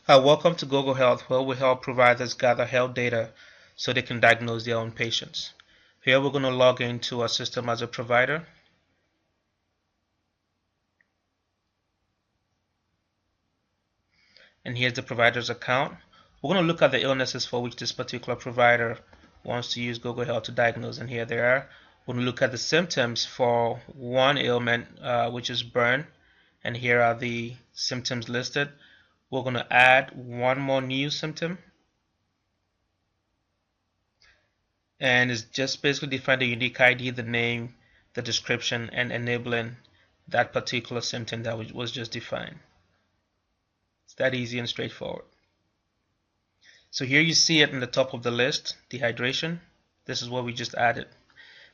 Welcome to GoGoHealth, where we help providers gather health data so they can diagnose their own patients. Here we're going to log into our system as a provider. And here's the provider's account. We're going to look at the illnesses for which this particular provider wants to use GoGoHealth to diagnose, and here they are. We're going to look at the symptoms for one ailment, which is burn, and here are the symptoms listed. We're going to add one more new symptom, and it's just basically define the unique ID, the name, the description, and enabling that particular symptom that was just defined. It's that easy and straightforward. So here you see it in the top of the list, dehydration. This is what we just added.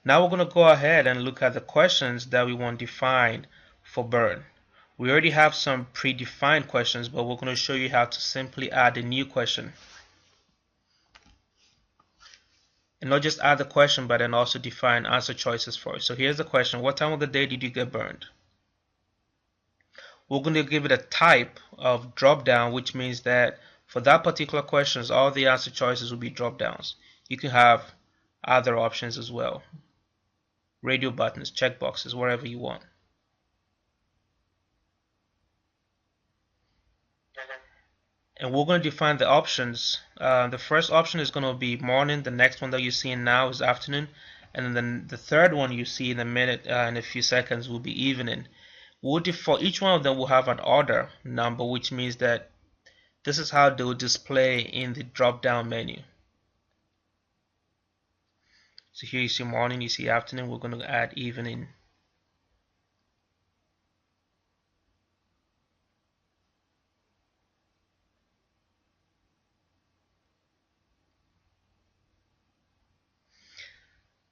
Now we're going to go ahead and look at the questions that we want defined for burn. We already have some predefined questions, but we're going to show you how to simply add a new question. And not just add the question, but then also define answer choices for it. So here's the question: what time of the day did you get burned? We're going to give it a type of drop down, which means that for that particular question, all the answer choices will be drop downs. You can have other options as well. Radio buttons, check boxes, wherever you want. And we're going to define the options. The first option is going to be morning. The next one that you're seeing now is afternoon. And then the third one you see in a minute, in a few seconds, will be evening. For each one of them will have an order number, which means that this is how they will display in the drop-down menu. So here you see morning, you see afternoon. We're going to add evening.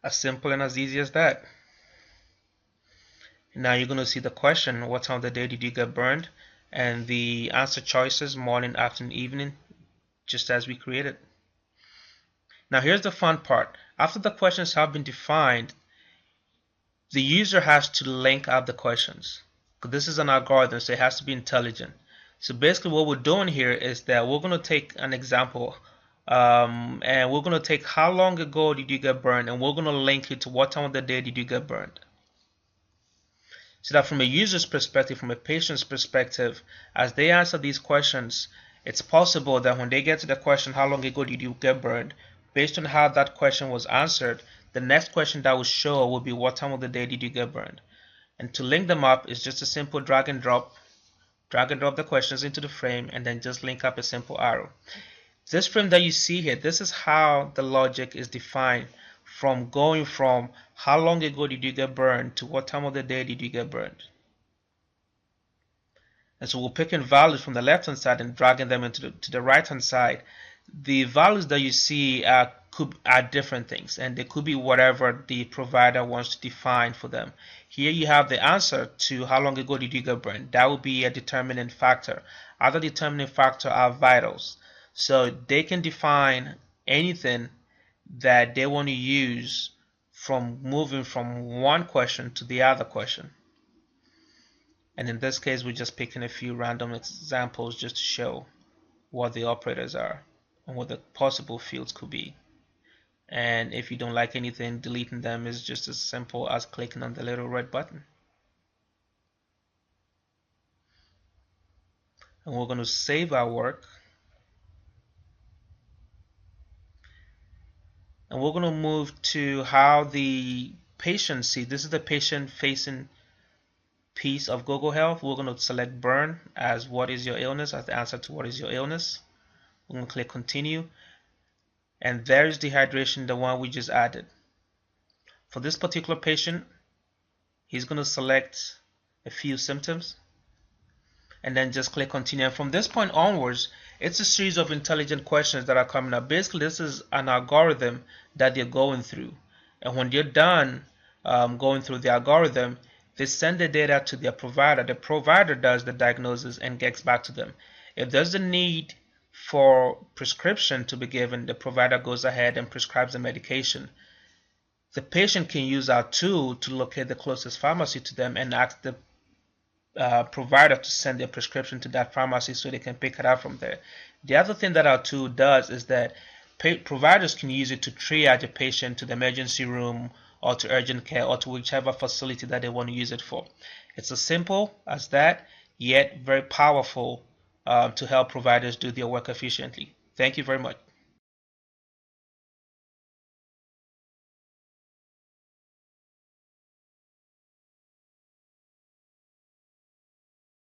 As simple and as easy as that. Now you're going to see the question: what time of the day did you get burned? And the answer choices: morning, afternoon, evening, just as we created. Now here's the fun part. After the questions have been defined, the user has to link up the questions. This is an algorithm, so it has to be intelligent. So basically what we're doing here is that we're going to take an example, and we're going to take how long ago did you get burned, and we're going to link it to what time of the day did you get burned. So that from a user's perspective, from a patient's perspective, as they answer these questions, it's possible that when they get to the question, how long ago did you get burned, based on how that question was answered, the next question that will show will be what time of the day did you get burned. And to link them up is just a simple drag and drop the questions into the frame, and then just link up a simple arrow. This frame that you see here, this is how the logic is defined, from going from how long ago did you get burned to what time of the day did you get burned. And so we're picking values from the left hand side and dragging them into the right hand side. The values that you see are different things, and they could be whatever the provider wants to define for them. Here you have the answer to how long ago did you get burned. That will be a determining factor. Other determining factors are vitals. So they can define anything that they want to use from moving from one question to the other question. And in this case, we're just picking a few random examples just to show what the operators are and what the possible fields could be. And if you don't like anything, deleting them is just as simple as clicking on the little red button. And we're going to save our work. And we're going to move to how the patient sees. This is the patient-facing piece of GoGoHealth. We're going to select burn as what is your illness, as the answer to what is your illness. We're going to click continue. And there's dehydration, the one we just added. For this particular patient, he's going to select a few symptoms and then just click continue. And from this point onwards, it's a series of intelligent questions that are coming up. Basically, this is an algorithm that they're going through. And when they're done going through the algorithm, they send the data to their provider. The provider does the diagnosis and gets back to them. If there's a need for prescription to be given, the provider goes ahead and prescribes the medication. The patient can use our tool to locate the closest pharmacy to them and ask the provider to send their prescription to that pharmacy so they can pick it up from there. The other thing that our tool does is that providers can use it to triage a patient to the emergency room or to urgent care or to whichever facility that they want to use it for. It's as simple as that, yet very powerful to help providers do their work efficiently. Thank you very much.